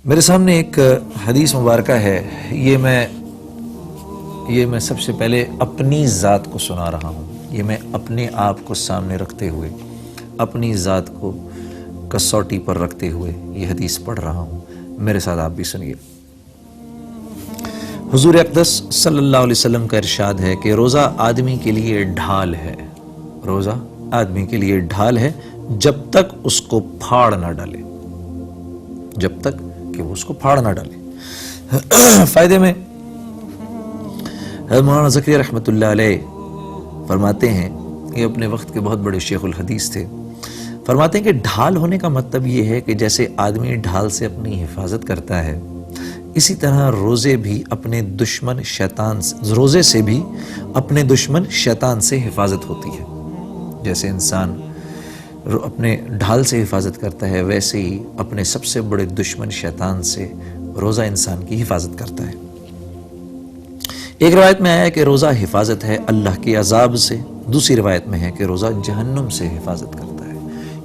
میرے سامنے ایک حدیث مبارکہ ہے، یہ میں سب سے پہلے اپنی ذات کو سنا رہا ہوں، یہ میں اپنے آپ کو سامنے رکھتے ہوئے، اپنی ذات کو کسوٹی پر رکھتے ہوئے یہ حدیث پڑھ رہا ہوں، میرے ساتھ آپ بھی سنیے۔ حضور اقدس صلی اللہ علیہ وسلم کا ارشاد ہے کہ روزہ آدمی کے لیے ڈھال ہے، روزہ آدمی کے لیے ڈھال ہے جب تک اس کو پھاڑ نہ ڈالے، جب تک کہ وہ اس کو پھاڑ نہ ڈالے۔ فائدے میں حضرت مولانا زکریا رحمۃ اللہ علیہ فرماتے ہیں، یہ اپنے وقت کے بہت بڑے شیخ الحدیث تھے، فرماتے ہیں کہ ڈھال ہونے کا مطلب یہ ہے کہ جیسے آدمی ڈھال سے اپنی حفاظت کرتا ہے، اسی طرح روزے سے بھی اپنے دشمن شیطان سے حفاظت ہوتی ہے۔ جیسے انسان اپنے ڈھال سے حفاظت کرتا ہے، ویسے ہی اپنے سب سے بڑے دشمن شیطان سے روزہ انسان کی حفاظت کرتا ہے۔ ایک روایت میں آیا ہے کہ روزہ حفاظت ہے اللہ کے عذاب سے، دوسری روایت میں ہے کہ روزہ جہنم سے حفاظت کرتا ہے۔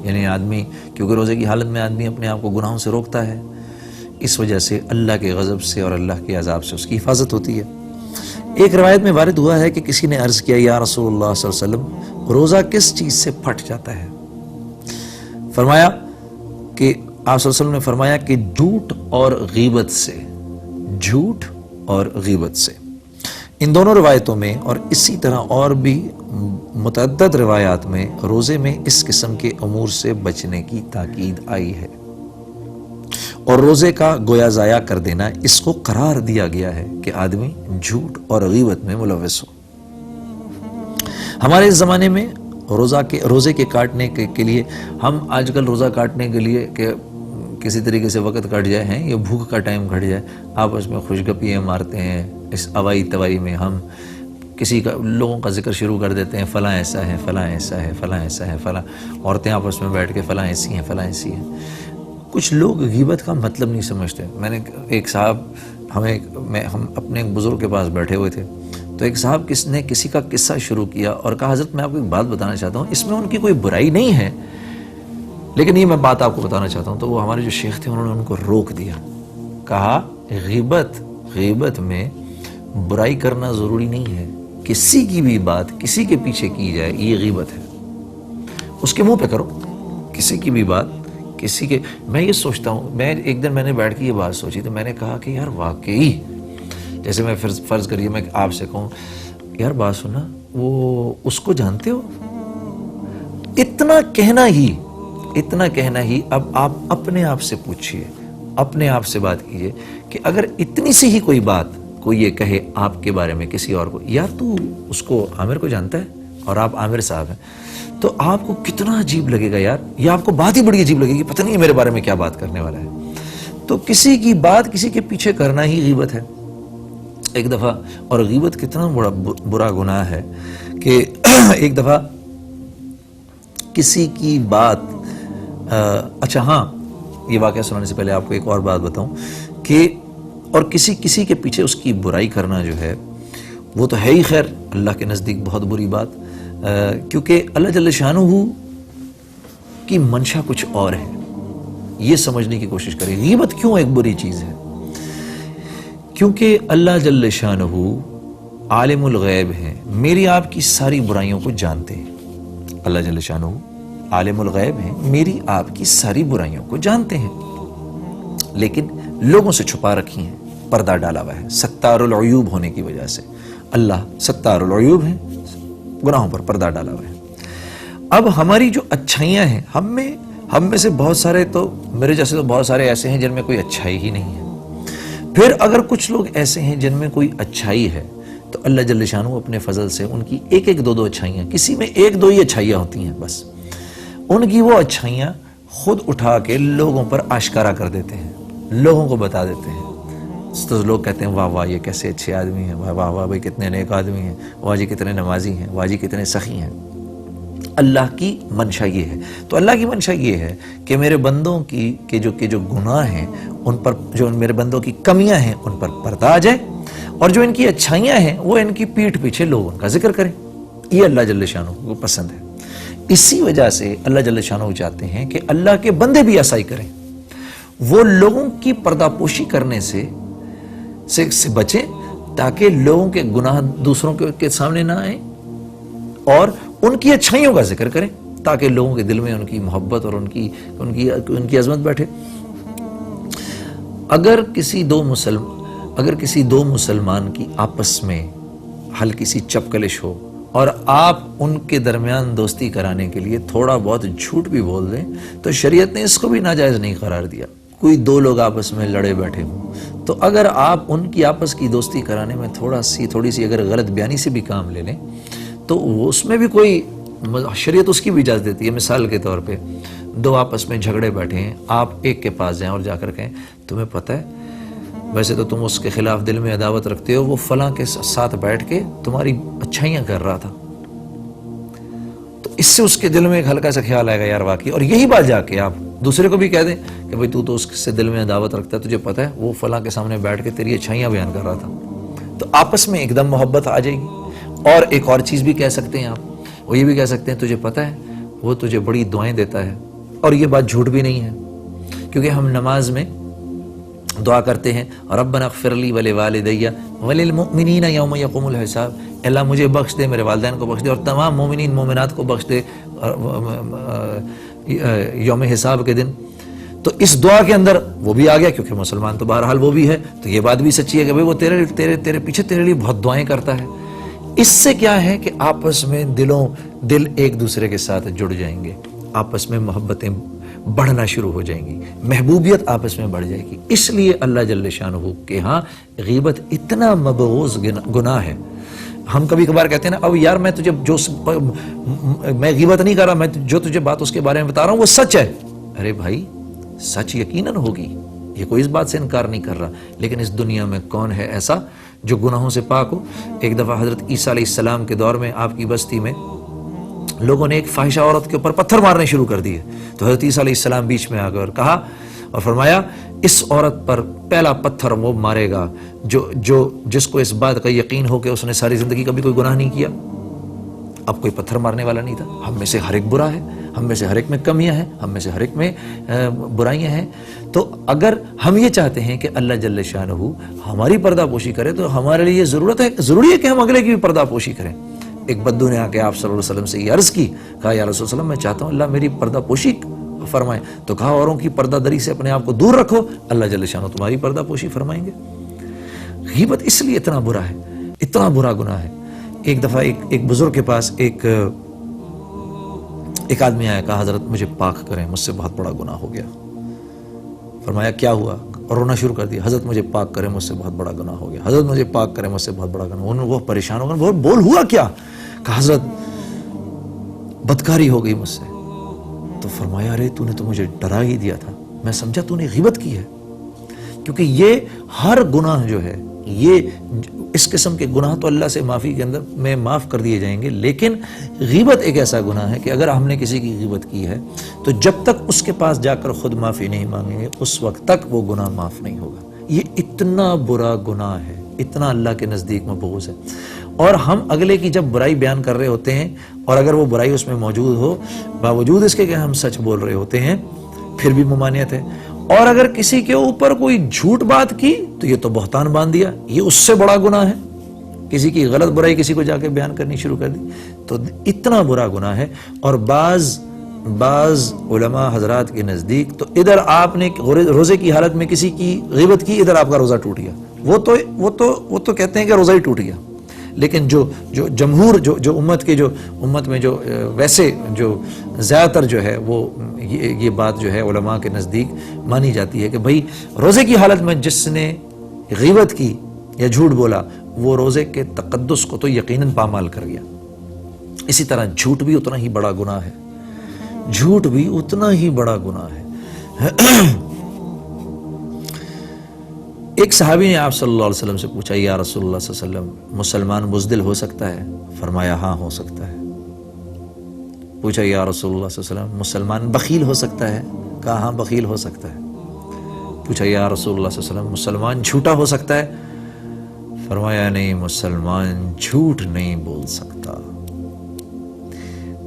یعنی آدمی کیونکہ روزے کی حالت میں آدمی اپنے آپ کو گناہوں سے روکتا ہے، اس وجہ سے اللہ کے غضب سے اور اللہ کے عذاب سے اس کی حفاظت ہوتی ہے۔ ایک روایت میں وارد ہوا ہے کہ کسی نے عرض کیا، یا رسول اللہ صلی اللہ علیہ وسلم، روزہ کس چیز سے پھٹ جاتا ہے؟ فرمایا کہ آپ صلی اللہ علیہ وسلم نے فرمایا کہ جھوٹ اور غیبت سے، جھوٹ اور غیبت سے۔ ان دونوں روایتوں میں اور اسی طرح اور بھی متعدد روایات میں روزے میں اس قسم کے امور سے بچنے کی تاکید آئی ہے، اور روزے کا گویا ضائع کر دینا اس کو قرار دیا گیا ہے کہ آدمی جھوٹ اور غیبت میں ملوث ہو۔ ہمارے اس زمانے میں روزے کے کاٹنے کے لیے، ہم آج کل روزہ کاٹنے کے لیے کہ کسی طریقے سے وقت کٹ جائے ہیں یا بھوک کا ٹائم کٹ جائے، آپس میں خوشگپیاں مارتے ہیں، اس اوائی توائی میں ہم لوگوں کا ذکر شروع کر دیتے ہیں، فلاں ایسا ہے، فلاں ایسا ہے، فلاں ایسا ہے، فلاں عورتیں آپس میں بیٹھ کے فلاں ایسی ہیں، فلاں ایسی ہیں۔ کچھ لوگ غیبت کا مطلب نہیں سمجھتے۔ میں نے ایک صاحب، ہم اپنے ایک بزرگ کے پاس بیٹھے ہوئے تھے، تو ایک صاحب نے کسی کا قصہ شروع کیا اور کہا، حضرت میں آپ کو ایک بات بتانا چاہتا ہوں، اس میں ان کی کوئی برائی نہیں ہے، لیکن یہ میں بات آپ کو بتانا چاہتا ہوں۔ تو وہ ہمارے جو شیخ تھے انہوں نے ان کو روک دیا، کہا غیبت میں برائی کرنا ضروری نہیں ہے، کسی کی بھی بات کسی کے پیچھے کی جائے یہ غیبت ہے، اس کے منہ پہ کرو، کسی کی بھی بات کسی کے۔ میں یہ سوچتا ہوں، ایک دن میں نے بیٹھ کے یہ بات سوچی تو میں نے کہا کہ یار واقعی، جیسے میں فرض کریے میں آپ سے کہوں، یار بات سنا، وہ اس کو جانتے ہو؟ اتنا کہنا ہی اب آپ اپنے آپ سے پوچھئے، اپنے آپ سے بات کیجئے کہ اگر اتنی سی ہی کوئی بات کوئی یہ کہے آپ کے بارے میں کسی اور کو، یار تو اس کو عامر کو جانتا ہے اور آپ عامر صاحب ہیں، تو آپ کو کتنا عجیب لگے گا یار، یہ آپ کو بات ہی بڑی عجیب لگے گی، پتہ نہیں میرے بارے میں کیا بات کرنے والا ہے۔ تو کسی کی بات کسی کے پیچھے کرنا ہی غیبت ہے ایک دفعہ۔ اور غیبت کتنا برا گناہ ہے کہ ایک دفعہ کسی کی بات، اچھا ہاں، یہ واقعہ سنانے سے پہلے آپ کو ایک اور بات بتاؤں کہ اور کسی کے پیچھے اس کی برائی کرنا جو ہے وہ تو ہے ہی خیر اللہ کے نزدیک بہت بری بات، کیونکہ اللہ جل شانہ کی منشا کچھ اور ہے، یہ سمجھنے کی کوشش کریں غیبت کیوں ایک بری چیز ہے۔ کیونکہ اللہ جل شانہ عالم الغیب ہے، میری آپ کی ساری برائیوں کو جانتے ہیں۔ اللہ جل شانہ عالم الغیب ہے، میری آپ کی ساری برائیوں کو جانتے ہیں، لیکن لوگوں سے چھپا رکھی ہیں، پردہ ڈالا ہوا ہے، ستار العیوب ہونے کی وجہ سے۔ اللہ ستار العیوب ہے، گناہوں پر پردہ ڈالا ہوا ہے۔ اب ہماری جو اچھائیاں ہیں، ہم میں سے بہت سارے، تو میرے جیسے تو بہت سارے ایسے ہیں جن میں کوئی اچھائی ہی نہیں ہے، پھر اگر کچھ لوگ ایسے ہیں جن میں کوئی اچھائی ہے تو اللہ جل شانہ اپنے فضل سے ان کی ایک دو اچھائیاں، کسی میں ایک دو ہی اچھائیاں ہوتی ہیں بس، ان کی وہ اچھائیاں خود اٹھا کے لوگوں پر آشکارا کر دیتے ہیں، لوگوں کو بتا دیتے ہیں۔ تو لوگ کہتے ہیں واہ واہ یہ کیسے اچھے آدمی ہیں، واہ واہ بھائی کتنے نیک آدمی ہیں، واہ جی کتنے نمازی ہیں، واہ جی کتنے سخی ہیں۔ اللہ کی منشا یہ ہے، تو اللہ کی منشا یہ ہے کہ میرے بندوں کی جو گناہ ہیں ان پر، جو میرے بندوں کی کمیاں ہیں ان پر پردہ آ جائے، اور جو ان کی اچھائیاں ہیں وہ ان کی پیٹھ پیچھے لوگ ان کا ذکر کریں۔ یہ اللہ جل شانہ کو پسند ہے۔ اسی وجہ سے اللہ جل شانہ چاہتے ہیں کہ اللہ کے بندے بھی ایسا ہی کریں، وہ لوگوں کی پردہ پوشی کرنے سے بچیں تاکہ لوگوں کے گناہ دوسروں کے سامنے نہ آئیں، اور ان کی اچھائیوں کا ذکر کریں تاکہ لوگوں کے دل میں ان کی محبت اور ان کی عظمت بیٹھے۔ اگر کسی دو مسلمان کی آپس میں ہلکی سی چپکلش ہو اور آپ ان کے درمیان دوستی کرانے کے لیے تھوڑا بہت جھوٹ بھی بول دیں تو شریعت نے اس کو بھی ناجائز نہیں قرار دیا۔ کوئی دو لوگ آپس میں لڑے بیٹھے ہوں تو اگر آپ ان کی آپس کی دوستی کرانے میں تھوڑی سی اگر غلط بیانی سے بھی کام لے لیں تو اس میں بھی کوئی، شریعت اس کی بھی اجازت دیتی ہے۔ مثال کے طور پہ دو آپس میں جھگڑے بیٹھے ہیں، آپ ایک کے پاس جائیں اور جا کر کہیں تمہیں پتہ ہے ویسے تو تم اس کے خلاف دل میں عداوت رکھتے ہو، وہ فلاں کے ساتھ بیٹھ کے تمہاری اچھائیاں کر رہا تھا، تو اس سے اس کے دل میں ایک ہلکا سا خیال آئے گا یار واقعی، اور یہی بات جا کے آپ دوسرے کو بھی کہہ دیں کہ بھئی تو اس سے دل میں عداوت رکھتا ہے، تجھے پتہ ہے وہ فلاں کے سامنے بیٹھ کے تیری اچھائیاں بیان کر رہا تھا، تو آپس میں ایک دم محبت آ جائے گی۔ اور ایک اور چیز بھی کہہ سکتے ہیں آپ، وہ یہ بھی کہہ سکتے ہیں تجھے پتہ ہے وہ تجھے بڑی دعائیں دیتا ہے، اور یہ بات جھوٹ بھی نہیں ہے، کیونکہ ہم نماز میں دعا کرتے ہیں ربنا اغفر لی ولوالدی وللمؤمنین یوم یقوم الحساب، اللہ مجھے بخش دے، میرے والدین کو بخش دے، اور تمام مومنین مومنات کو بخش دے یوم حساب کے دن۔ تو اس دعا کے اندر وہ بھی آ گیا، کیونکہ مسلمان تو بہرحال وہ بھی ہے، تو یہ بات بھی سچی ہے کہ بھئی وہ تیرے پیچھے تیرے لیے بہت دعائیں کرتا ہے۔ اس سے کیا ہے کہ آپس میں دل ایک دوسرے کے ساتھ جڑ جائیں گے، آپس میں محبتیں بڑھنا شروع ہو جائیں گی، محبوبیت آپس میں بڑھ جائے گی۔ اس لیے اللہ جل شانہ کے ہاں غیبت اتنا مبغوض گناہ ہے۔ ہم کبھی کبھار کہتے ہیں نا اب یار میں غیبت نہیں کر رہا، میں جو تجھے بات اس کے بارے میں بتا رہا ہوں وہ سچ ہے۔ ارے بھائی سچ یقیناً ہوگی، یہ کوئی اس بات سے انکار نہیں کر رہا، لیکن اس دنیا میں کون ہے ایسا جو گناہوں سے پاک ہو؟ ایک دفعہ حضرت عیسیٰ علیہ السلام کے دور میں آپ کی بستی میں لوگوں نے ایک فاحشہ عورت کے اوپر پتھر مارنے شروع کر دیے، تو حضرت عیسیٰ علیہ السلام بیچ میں آ کر کہا اور فرمایا اس عورت پر پہلا پتھر وہ مارے گا جس کو اس بات کا یقین ہو کہ اس نے ساری زندگی کبھی کوئی گناہ نہیں کیا۔ اب کوئی پتھر مارنے والا نہیں تھا۔ ہم میں سے ہر ایک برا ہے، ہم میں سے ہر ایک میں کمیاں ہیں، ہم میں سے ہر ایک میں برائیاں ہیں۔ تو اگر ہم یہ چاہتے ہیں کہ اللہ جل شانہ ہماری پردہ پوشی کرے تو ہمارے لیے ضروری ہے کہ ہم اگلے کی بھی پردہ پوشی کریں۔ ایک بدو نے آ کے آپ صلی اللہ علیہ وسلم سے یہ عرض کی، کہا یا رسول اللہ میں چاہتا ہوں اللہ میری پردہ پوشی فرمائے، تو کہا اوروں کی پردہ دری سے اپنے آپ کو دور رکھو، اللہ جل شانہ تمہاری پردہ پوشی فرمائیں گے۔ غیبت اس لیے اتنا برا ہے، اتنا برا گناہ ہے۔ ایک دفعہ ایک بزرگ کے پاس ایک آدمی آیا، کہا حضرت مجھے پاک کریں، مجھ سے بہت بڑا گناہ ہو گیا۔ فرمایا کیا ہوا؟ اور رونا شروع کر دیا، حضرت مجھے پاک کریں مجھ سے بہت بڑا گناہ ہو گیا، حضرت مجھے پاک کریں مجھ سے بہت بڑا گناہ۔ وہ پریشان ہو گئے، بول ہوا کیا؟ کہا حضرت بدکاری ہو گئی مجھ سے۔ تو فرمایا ارے تو نے تو مجھے ڈرا ہی دیا تھا، میں سمجھا تو نے غیبت کی ہے، کیونکہ یہ ہر گناہ جو ہے یہ اس قسم کے گناہ تو اللہ سے معافی کے اندر میں معاف کر دیے جائیں گے، لیکن غیبت ایک ایسا گناہ ہے کہ اگر ہم نے کسی کی غیبت کی ہے تو جب تک اس کے پاس جا کر خود معافی نہیں مانگیں گے اس وقت تک وہ گناہ معاف نہیں ہوگا۔ یہ اتنا برا گناہ ہے، اتنا اللہ کے نزدیک مبغوض ہے، اور ہم اگلے کی جب برائی بیان کر رہے ہوتے ہیں اور اگر وہ برائی اس میں موجود ہو باوجود اس کے کہ ہم سچ بول رہے ہوتے ہیں پھر بھی ممانعت ہے، اور اگر کسی کے اوپر کوئی جھوٹ بات کی تو یہ تو بہتان باندھ دیا، یہ اس سے بڑا گناہ ہے۔ کسی کی غلط برائی کسی کو جا کے بیان کرنی شروع کر دی تو اتنا برا گناہ ہے۔ اور بعض علماء حضرات کے نزدیک تو ادھر آپ نے روزے کی حالت میں کسی کی غیبت کی، ادھر آپ کا روزہ ٹوٹ گیا، وہ تو کہتے ہیں کہ روزہ ہی ٹوٹ گیا، لیکن جو جمہور جو امت میں جو ویسے جو زیادہ تر جو ہے وہ یہ بات جو ہے علماء کے نزدیک مانی جاتی ہے کہ بھئی روزے کی حالت میں جس نے غیبت کی یا جھوٹ بولا وہ روزے کے تقدس کو تو یقیناً پامال کر گیا۔ اسی طرح جھوٹ بھی اتنا ہی بڑا گناہ ہے، جھوٹ بھی اتنا ہی بڑا گناہ ہے۔ ایک صحابی نے آپ صلی اللہ علیہ وسلم سے پوچھا یا رسول اللہ صلی اللہ علیہ وسلم مسلمان بزدل ہو سکتا ہے؟ فرمایا ہاں ہو سکتا ہے۔ پوچھا یا رسول اللہ صلی اللہ علیہ وسلم مسلمان بخیل ہو سکتا ہے؟ کہا ہاں بخیل ہو سکتا ہے۔ پوچھا یا رسول اللہ صلی اللہ علیہ وسلم مسلمان جھوٹا ہو سکتا ہے؟ فرمایا نہیں، مسلمان جھوٹ نہیں بول سکتا۔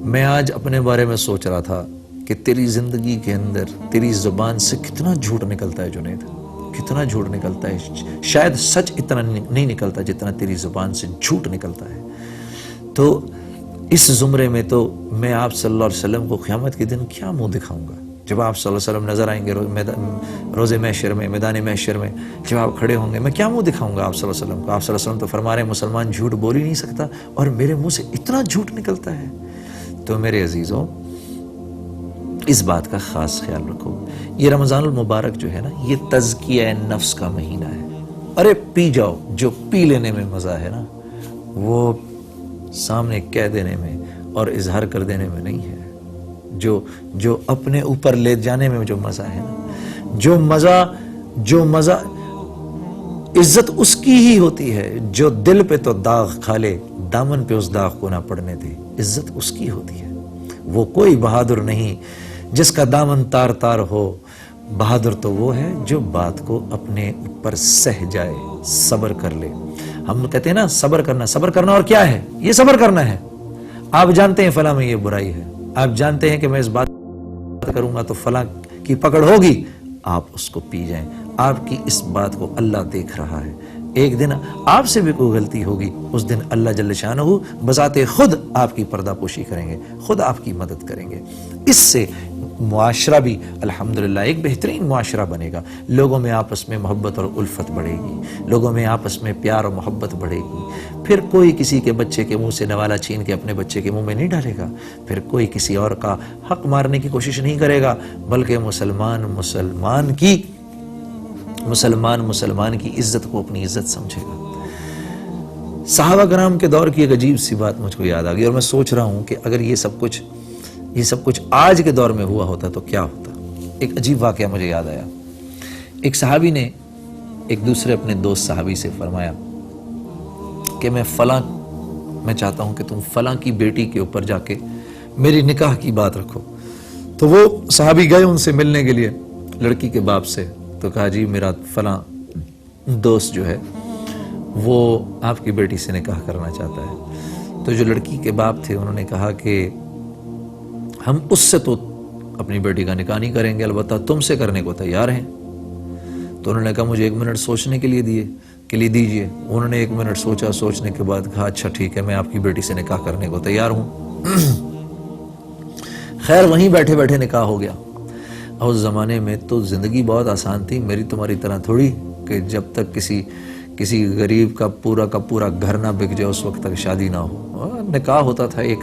میں آج اپنے بارے میں سوچ رہا تھا کہ تیری زندگی کے اندر تیری زبان سے کتنا جھوٹ نکلتا ہے جنید، کتنا جھوٹ نکلتا ہے. شاید سچ اتنا نہیں نکلتا جتنا تیری زبان سے جھوٹ نکلتا ہے. تو اس زمرے میں تو میں آپ صلی اللہ علیہ وسلم کو قیامت کے دن کیا منہ دکھاؤں گا؟ جب آپ صلی اللہ علیہ وسلم نظر آئیں گے روز محشر میں، میدان محشر میں جب آپ کھڑے ہوں گے، میں کیا منہ دکھاؤں گا آپ صلی اللہ علیہ وسلم کو؟ آپ صلی اللہ علیہ وسلم تو فرما رہے ہیں مسلمان جھوٹ بول ہی نہیں سکتا، اور میرے منہ سے اتنا جھوٹ نکلتا ہے. تو میرے عزیزوں، اس بات کا خاص خیال رکھو. یہ رمضان المبارک جو ہے نا، یہ تزکیہ نفس کا مہینہ ہے. ارے پی جاؤ، جو پی لینے میں مزہ ہے نا، وہ سامنے کہہ دینے میں اور اظہار کر دینے میں نہیں ہے. جو اپنے اوپر لے جانے میں جو مزہ ہے نا، جو مزہ عزت اس کی ہی ہوتی ہے جو دل پہ تو داغ کھا لے، دامن پہ اس داغ کو نہ پڑنے دے. عزت اس کی ہوتی ہے. وہ کوئی بہادر نہیں جس کا دامن تار تار ہو. بہادر تو وہ ہے جو بات کو اپنے اوپر سہ جائے، صبر کر لے. ہم کہتے ہیں نا صبر کرنا اور کیا ہے؟ یہ صبر کرنا ہے. آپ جانتے ہیں فلاں میں یہ برائی ہے، آپ جانتے ہیں کہ میں اس بات کروں گا تو فلاں کی پکڑ ہوگی، آپ اس کو پی جائیں. آپ کی اس بات کو اللہ دیکھ رہا ہے. ایک دن آپ سے بھی کوئی غلطی ہوگی، اس دن اللہ جل شانہ بذات خود آپ کی پردہ پوشی کریں گے، خود آپ کی مدد کریں گے. اس سے معاشرہ بھی الحمدللہ ایک بہترین معاشرہ بنے گا. لوگوں میں آپس میں محبت اور الفت بڑھے گی، لوگوں میں آپس میں پیار اور محبت بڑھے گی. پھر کوئی کسی کے بچے کے منہ سے نوالا چھین کے اپنے بچے کے منہ میں نہیں ڈالے گا. پھر کوئی کسی اور کا حق مارنے کی کوشش نہیں کرے گا، بلکہ مسلمان کی عزت کو اپنی عزت سمجھے گا. صحابہ کرام کے دور کی ایک عجیب سی بات مجھ کو یاد آ گئی، اور میں سوچ رہا ہوں کہ اگر یہ سب کچھ آج کے دور میں ہوا ہوتا تو کیا ہوتا. ایک عجیب واقعہ مجھے یاد آیا. ایک صحابی نے ایک دوسرے اپنے دوست صحابی سے فرمایا کہ میں چاہتا ہوں کہ تم فلاں کی بیٹی کے اوپر جا کے میری نکاح کی بات رکھو. تو وہ صحابی گئے ان سے ملنے کے لیے، لڑکی کے باپ سے. تو کہا جی میرا فلاں دوست جو ہے وہ آپ کی بیٹی سے نکاح کرنا چاہتا ہے. تو جو لڑکی کے باپ تھے انہوں نے کہا کہ ہم اس سے تو اپنی بیٹی کا نکاح نہیں کریں گے، البتہ تم سے کرنے کو تیار ہیں. تو انہوں نے کہا مجھے 1 منٹ سوچنے کے لیے دیجئے. انہوں نے 1 منٹ سوچا، سوچنے کے بعد کہا اچھا ٹھیک ہے، میں آپ کی بیٹی سے نکاح کرنے کو تیار ہوں. خیر وہیں بیٹھے بیٹھے نکاح ہو گیا. اور اس زمانے میں تو زندگی بہت آسان تھی، میری تمہاری طرح تھوڑی کہ جب تک کسی غریب کا پورا گھر نہ بک جائے اس وقت تک شادی نہ ہو. نکاح ہوتا تھا، ایک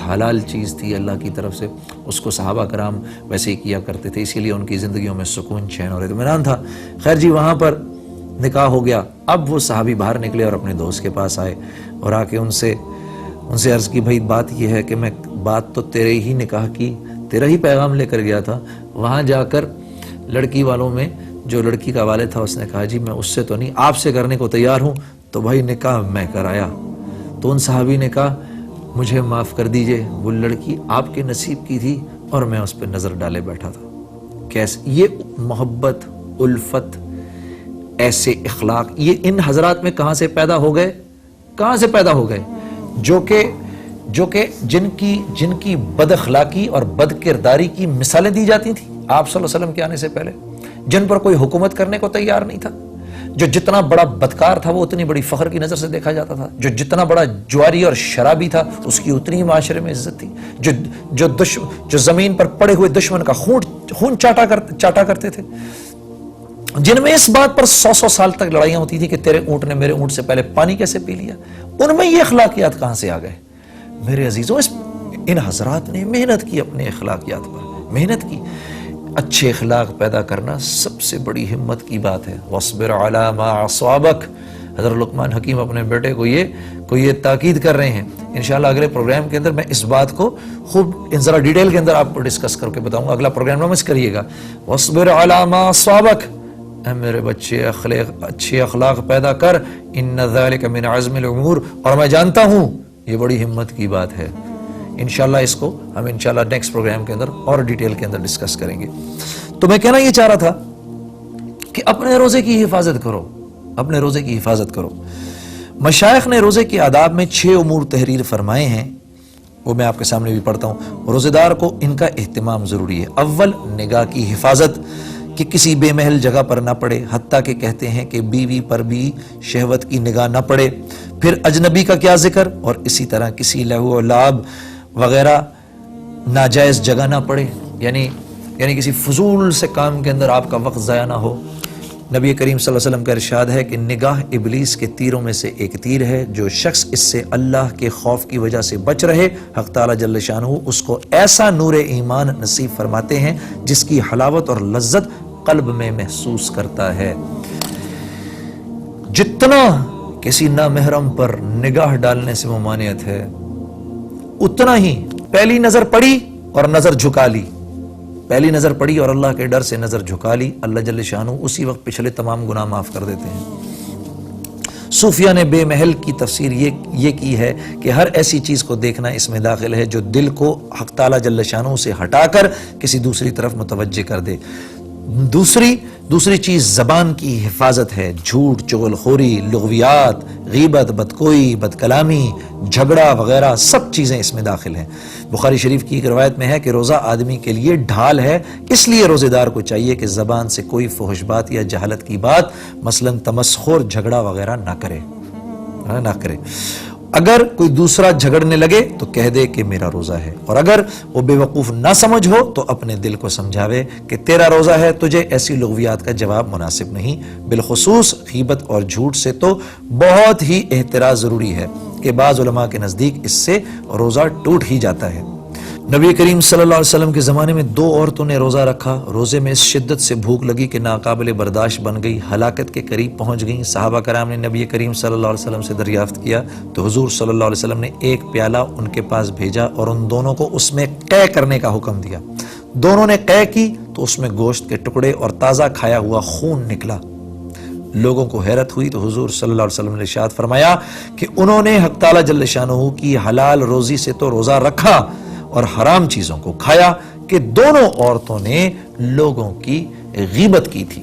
حلال چیز تھی اللہ کی طرف سے. اس کو صحابہ کرام ویسے ہی کیا کرتے تھے، اسی لیے ان کی زندگیوں میں سکون چین اور اطمینان تھا. خیر جی وہاں پر نکاح ہو گیا. اب وہ صحابی باہر نکلے اور اپنے دوست کے پاس آئے اور آ کے ان سے عرض کی بھائی بات یہ ہے کہ میں بات تو تیرے ہی نکاح کی، تیرا ہی پیغام لے کر گیا تھا. وہاں جا کر لڑکی والوں میں جو لڑکی کا والد تھا اس نے کہا جی میں اس سے تو نہیں، آپ سے کرنے کو تیار ہوں. تو بھائی نکاح میں کرایا. تو ان صحابی نے کہا مجھے معاف کر دیجئے، وہ لڑکی آپ کے نصیب کی تھی اور میں اس پہ نظر ڈالے بیٹھا تھا. کیسے یہ محبت، الفت، ایسے اخلاق یہ ان حضرات میں کہاں سے پیدا ہو گئے جو کہ جن کی بد اخلاقی اور بد کرداری کی مثالیں دی جاتی تھیں آپ صلی اللہ علیہ وسلم کے آنے سے پہلے، جن پر کوئی حکومت کرنے کو تیار نہیں تھا، جو جتنا بڑا بدکار تھا وہ اتنی بڑی فخر کی نظر سے دیکھا جاتا تھا، جو جتنا بڑا جواری اور شرابی تھا اس کی اتنی ہی معاشرے میں عزت تھی، جو زمین پر پڑے ہوئے دشمن کا خون چاٹا کرتے تھے، جن میں اس بات پر 100 سال تک لڑائیاں ہوتی تھی کہ تیرے اونٹ نے میرے اونٹ سے پہلے پانی کیسے پی لیا. ان میں یہ اخلاقیات کہاں سے آ گئے؟ میرے عزیزوں ان حضرات نے محنت کی، اپنے اخلاقیات پر محنت کی. اچھے اخلاق پیدا کرنا سب سے بڑی ہمت کی بات ہے. وَاصْبِرْ عَلَى مَا أَصَابَكَ. حضرت لقمان حکیم اپنے بیٹے کو یہ تاکید کر رہے ہیں. انشاءاللہ اگلے پروگرام کے اندر میں اس بات کو خوب ذرا ڈیٹیل کے اندر آپ کو ڈسکس کر کے بتاؤں گا. اگلا پروگرام نہ مس کریے گا. وَاصْبِرْ عَلَى مَا أَصَابَكَ. اے میرے بچے اچھے اخلاق پیدا کر. ان ذلک من عزم الامور. اور میں جانتا ہوں یہ بڑی ہمت کی بات ہے. انشاءاللہ اس کو ہم انشاءاللہ نیکسٹ پروگرام کے اندر اور ڈیٹیل کے اندر ڈسکس کریں گے. تو میں کہنا یہ چاہ رہا تھا کہ اپنے روزے کی حفاظت کرو. مشائخ نے روزے کے آداب میں 6 امور تحریر فرمائے ہیں. وہ میں آپ کے سامنے بھی پڑھتا ہوں۔ روزے دار کو ان کا اہتمام ضروری ہے۔ اول، نگاہ کی حفاظت، کہ کسی بے محل جگہ پر نہ پڑے، حتیٰ کہ کہتے ہیں کہ بیوی پر بھی شہوت کی نگاہ نہ پڑے۔ پھر اجنبی کا کیا ذکر، اور اسی طرح کسی لہو و لعب وغیرہ ناجائز جگہ نہ پڑے، یعنی کسی فضول سے کام کے اندر آپ کا وقت ضائع نہ ہو۔ نبی کریم صلی اللہ علیہ وسلم کا ارشاد ہے کہ نگاہ ابلیس کے تیروں میں سے ایک تیر ہے، جو شخص اس سے اللہ کے خوف کی وجہ سے بچ رہے، حق تعالیٰ جل شانہ اس کو ایسا نور ایمان نصیب فرماتے ہیں جس کی حلاوت اور لذت قلب میں محسوس کرتا ہے۔ جتنا کسی نامحرم پر نگاہ ڈالنے سے ممانعت ہے، اتنا ہی پہلی نظر پڑی اور نظر جھکا لی، پہلی نظر پڑی اور اللہ کے ڈر سے نظر جھکا لی، اللہ جل شانہ اسی وقت پچھلے تمام گناہ معاف کر دیتے ہیں۔ صوفیہ نے بے محل کی تفسیر یہ کی ہے کہ ہر ایسی چیز کو دیکھنا اس میں داخل ہے جو دل کو حق تعالیٰ جل شانہ سے ہٹا کر کسی دوسری طرف متوجہ کر دے۔ دوسری چیز زبان کی حفاظت ہے، جھوٹ، چغل خوری، لغویات، غیبت، بدکوئی، بد کلامی، جھگڑا وغیرہ سب چیزیں اس میں داخل ہیں۔ بخاری شریف کی ایک روایت میں ہے کہ روزہ آدمی کے لیے ڈھال ہے، اس لیے روزے دار کو چاہیے کہ زبان سے کوئی فحش بات یا جہالت کی بات، مثلا تمسخر، جھگڑا وغیرہ نہ کرے۔ اگر کوئی دوسرا جھگڑنے لگے تو کہہ دے کہ میرا روزہ ہے، اور اگر وہ بے وقوف نہ سمجھ ہو تو اپنے دل کو سمجھاوے کہ تیرا روزہ ہے، تجھے ایسی لغویات کا جواب مناسب نہیں۔ بالخصوص غیبت اور جھوٹ سے تو بہت ہی احتراز ضروری ہے کہ بعض علماء کے نزدیک اس سے روزہ ٹوٹ ہی جاتا ہے۔ نبی کریم صلی اللہ علیہ وسلم کے زمانے میں 2 عورتوں نے روزہ رکھا، روزے میں اس شدت سے بھوک لگی کہ ناقابل برداشت بن گئی، ہلاکت کے قریب پہنچ گئیں۔ صحابہ کرام نے نبی کریم صلی اللہ علیہ وسلم سے دریافت کیا تو حضور صلی اللہ علیہ وسلم نے ایک پیالہ ان کے پاس بھیجا اور ان دونوں کو اس میں قے کرنے کا حکم دیا۔ دونوں نے قے کی تو اس میں گوشت کے ٹکڑے اور تازہ کھایا ہوا خون نکلا۔ لوگوں کو حیرت ہوئی تو حضور صلی اللہ علیہ وسلم نے ارشاد فرمایا کہ انہوں نے حق تعالیٰ جل شانہ کی حلال روزی سے تو روزہ رکھا اور حرام چیزوں کو کھایا، کہ دونوں عورتوں نے لوگوں کی غیبت کی تھی۔